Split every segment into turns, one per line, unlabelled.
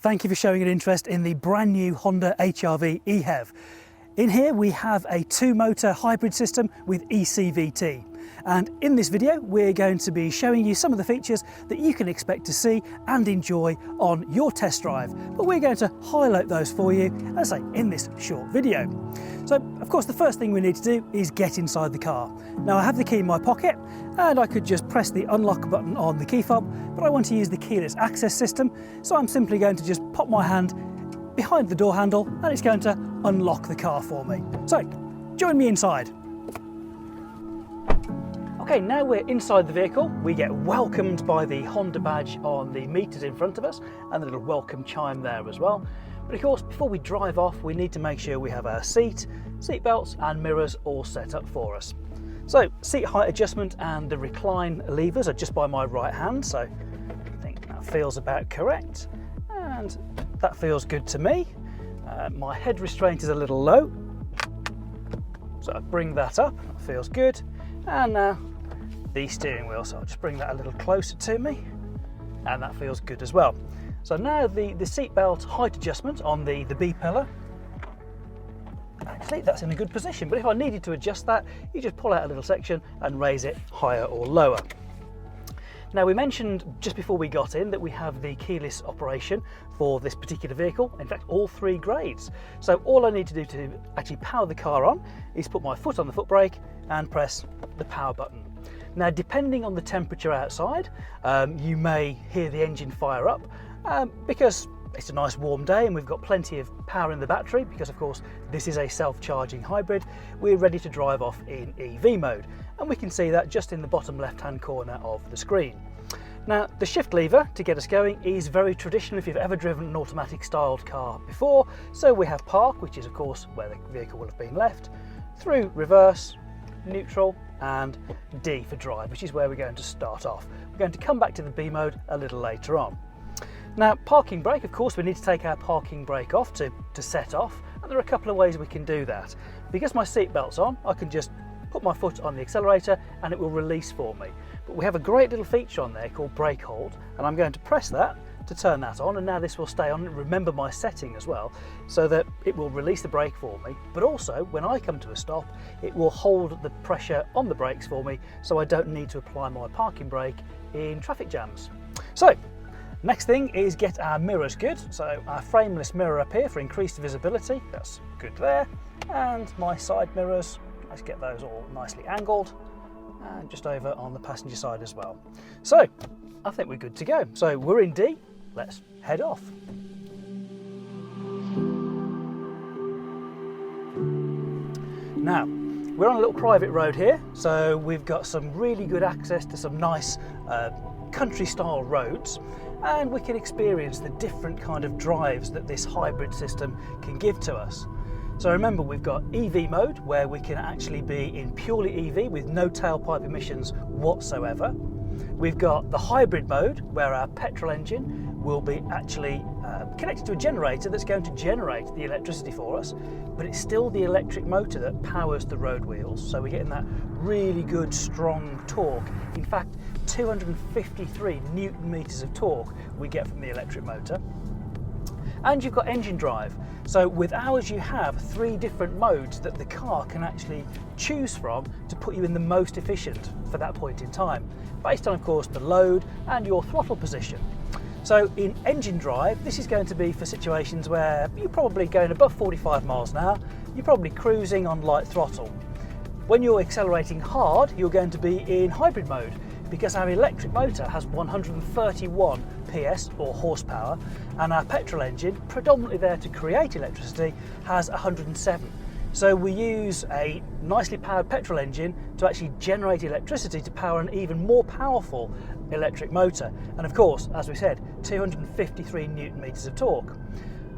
Thank you for showing an interest in the brand new Honda HR-V eHEV. In here we have a 2-motor hybrid system with ECVT. And in this video we're going to be showing you some of the features that you can expect to see and enjoy on your test drive. But we're going to highlight those for you, as I say, in this short video. So of course the first thing we need to do is get inside the car. Now I have the key in my pocket and I could just press the unlock button on the key fob, but I want to use the keyless access system, so I'm simply going to just pop my hand behind the door handle and it's going to unlock the car for me. So join me inside. Okay, now we're inside the vehicle. We get welcomed by the Honda badge on the meters in front of us and the little welcome chime there as well. But of course, before we drive off, we need to make sure we have our seat belts and mirrors all set up for us. So seat height adjustment and the recline levers are just by my right hand, so I think that feels about correct. And that feels good to me. My head restraint is a little low, so I bring that up, that feels good. And now the steering wheel, so I'll just bring that a little closer to me, and that feels good as well. So now the seatbelt height adjustment on the B pillar, actually that's in a good position, but if I needed to adjust that, you just pull out a little section and raise it higher or lower. Now we mentioned just before we got in that we have the keyless operation for this particular vehicle, in fact all 3 grades. So all I need to do to actually power the car on is put my foot on the foot brake and press the power button. Now depending on the temperature outside, you may hear the engine fire up because it's a nice warm day and we've got plenty of power in the battery, because of course this is a self-charging hybrid. We're ready to drive off in EV mode, and we can see that just in the bottom left hand corner of the screen. Now the shift lever to get us going is very traditional if you've ever driven an automatic styled car before. So we have park, which is of course where the vehicle will have been left, through reverse, neutral and D for drive, which is where we're going to start off. We're going to come back to the B mode a little later on. Now parking brake, of course we need to take our parking brake off to set off, and there are a couple of ways we can do that. Because my seat belt's on, I can just put my foot on the accelerator and it will release for me. But we have a great little feature on there called brake hold, and I'm going to press that to turn that on, and now this will stay on. Remember my setting as well, so that it will release the brake for me, but also when I come to a stop it will hold the pressure on the brakes for me, so I don't need to apply my parking brake in traffic jams. So next thing is get our mirrors good. So our frameless mirror up here for increased visibility, that's good there, and my side mirrors, let's get those all nicely angled, and just over on the passenger side as well. So I think we're good to go. So we're in D, let's head off. Now we're on a little private road here, so we've got some really good access to some nice country style roads, and we can experience the different kind of drives that this hybrid system can give to us. So remember, we've got EV mode where we can actually be in purely EV with no tailpipe emissions whatsoever. We've got the hybrid mode where our petrol engine will be actually connected to a generator that's going to generate the electricity for us, but it's still the electric motor that powers the road wheels, so we're getting that really good strong torque. In fact, 253 Newton meters of torque we get from the electric motor. And you've got engine drive. So with ours you have 3 different modes that the car can actually choose from to put you in the most efficient for that point in time, based on of course the load and your throttle position. So in engine drive, this is going to be for situations where you're probably going above 45 miles an hour, you're probably cruising on light throttle. When you're accelerating hard, you're going to be in hybrid mode, because our electric motor has 131 PS or horsepower, and our petrol engine, predominantly there to create electricity, has 107. So we use a nicely powered petrol engine to actually generate electricity to power an even more powerful electric motor. And of course, as we said, 253 Newton meters of torque.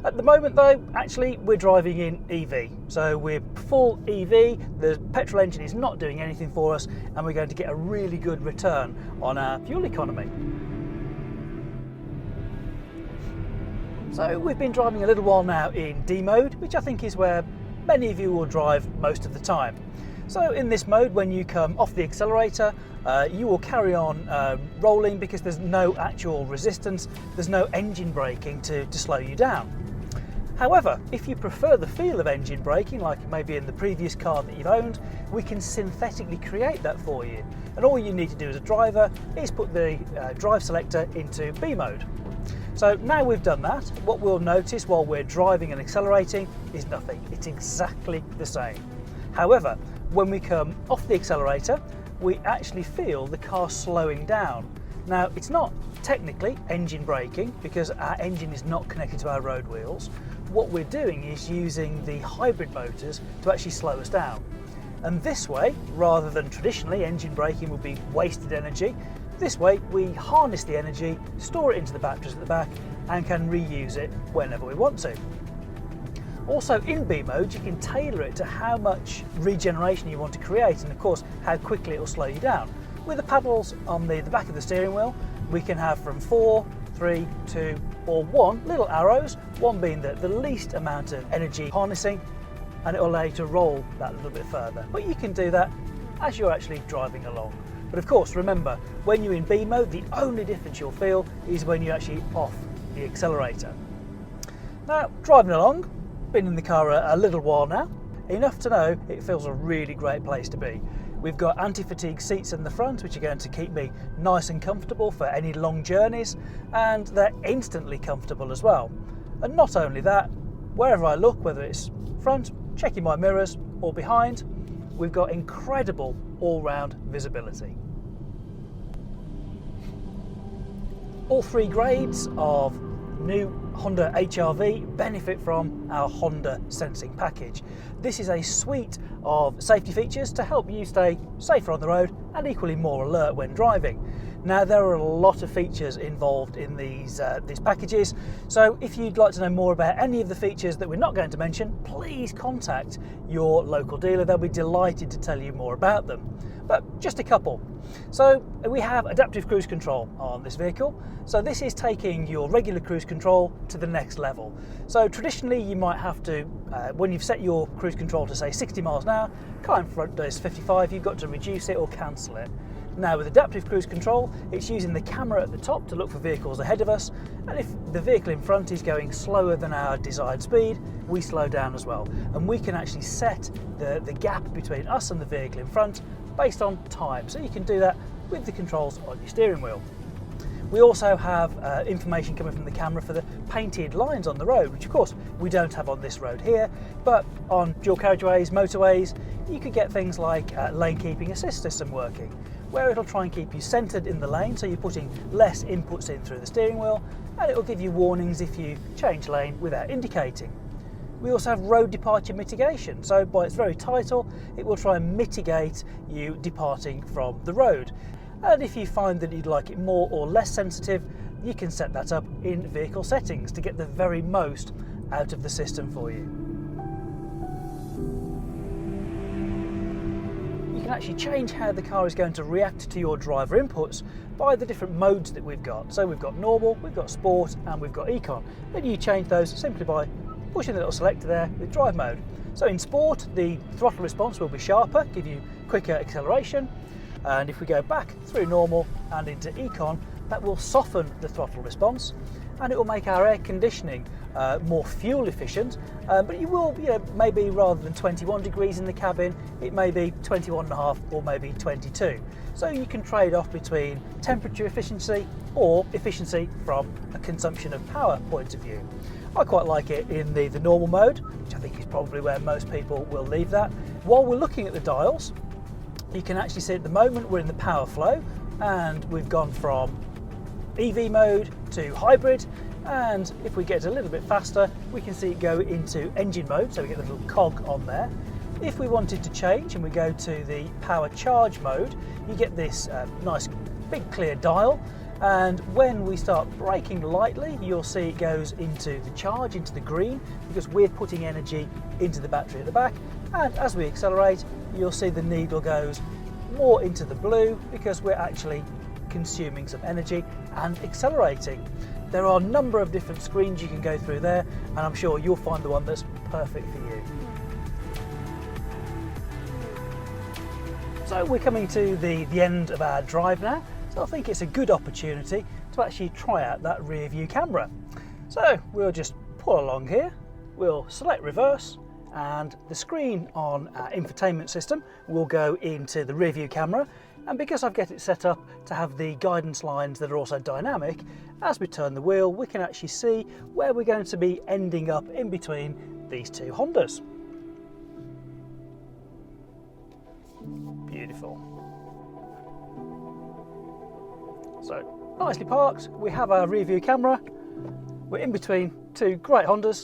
At the moment though, actually we're driving in EV. So we're full EV, the petrol engine is not doing anything for us, and we're going to get a really good return on our fuel economy. So we've been driving a little while now in D mode, which I think is where many of you will drive most of the time. So in this mode, when you come off the accelerator, you will carry on rolling because there's no actual resistance, there's no engine braking to slow you down. However, if you prefer the feel of engine braking, like maybe in the previous car that you've owned, we can synthetically create that for you. And all you need to do as a driver is put the drive selector into B mode. So now we've done that, what we'll notice while we're driving and accelerating is nothing. It's exactly the same. However, when we come off the accelerator, we actually feel the car slowing down. Now, it's not technically engine braking because our engine is not connected to our road wheels. What we're doing is using the hybrid motors to actually slow us down. And this way, rather than traditionally engine braking would be wasted energy, this way we harness the energy, store it into the batteries at the back and can reuse it whenever we want to. Also in B mode, you can tailor it to how much regeneration you want to create and of course how quickly it will slow you down. With the paddles on the back of the steering wheel, we can have from 4, 3, 2 or 1 little arrows, one being the least amount of energy harnessing, and it will allow you to roll that a little bit further. But you can do that as you're actually driving along. But of course, remember, when you're in B mode, the only difference you'll feel is when you're actually off the accelerator. Now, driving along, been in the car a little while now, enough to know it feels a really great place to be. We've got anti-fatigue seats in the front, which are going to keep me nice and comfortable for any long journeys, and they're instantly comfortable as well. And not only that, wherever I look, whether it's front, checking my mirrors, or behind, we've got incredible all-round visibility. All three grades of new Honda HR-V benefit from our Honda sensing package. This is a suite of safety features to help you stay safer on the road and equally more alert when driving. Now, there are a lot of features involved in these packages, so if you'd like to know more about any of the features that we're not going to mention, please contact your local dealer. They'll be delighted to tell you more about them. But just a couple. So we have adaptive cruise control on this vehicle. So this is taking your regular cruise control to the next level. So traditionally you might have to, when you've set your cruise control to say 60 miles an hour, car in front does 55, you've got to reduce it or cancel it. Now with adaptive cruise control, it's using the camera at the top to look for vehicles ahead of us, and if the vehicle in front is going slower than our desired speed, we slow down as well. And we can actually set the gap between us and the vehicle in front based on time. So you can do that with the controls on your steering wheel. We also have information coming from the camera for the painted lines on the road, which of course we don't have on this road here, but on dual carriageways, motorways, you could get things like lane keeping assist system working, where it'll try and keep you centered in the lane, so you're putting less inputs in through the steering wheel, and it'll give you warnings if you change lane without indicating. We also have road departure mitigation, so by its very title, it will try and mitigate you departing from the road. And if you find that you'd like it more or less sensitive, you can set that up in vehicle settings to get the very most out of the system for you. You can actually change how the car is going to react to your driver inputs by the different modes that we've got. So we've got normal, we've got sport, and we've got econ. Then you change those simply by pushing the little selector there with drive mode. So in sport, the throttle response will be sharper, give you quicker acceleration. And if we go back through normal and into econ, that will soften the throttle response, and it will make our air conditioning more fuel efficient. But you will, maybe rather than 21 degrees in the cabin, it may be 21.5 or maybe 22. So you can trade off between temperature efficiency or efficiency from a consumption of power point of view. I quite like it in the normal mode, which I think is probably where most people will leave that. While we're looking at the dials, you can actually see at the moment we're in the power flow, and we've gone from EV mode to hybrid, and if we get a little bit faster we can see it go into engine mode, so we get the little cog on there. If we wanted to change and we go to the power charge mode, you get this nice big clear dial, and when we start braking lightly you'll see it goes into the charge, into the green, because we're putting energy into the battery at the back. And as we accelerate, you'll see the needle goes more into the blue because we're actually consuming some energy and accelerating. There are a number of different screens you can go through there, and I'm sure you'll find the one that's perfect for you. So we're coming to the end of our drive now, so I think it's a good opportunity to actually try out that rear view camera. So we'll just pull along here, we'll select reverse, and the screen on our infotainment system will go into the rear view camera. And because I've got it set up to have the guidance lines that are also dynamic, as we turn the wheel we can actually see where we're going to be ending up in between these two Hondas. Beautiful. So nicely parked, we have our rear view camera, we're in between two great Hondas,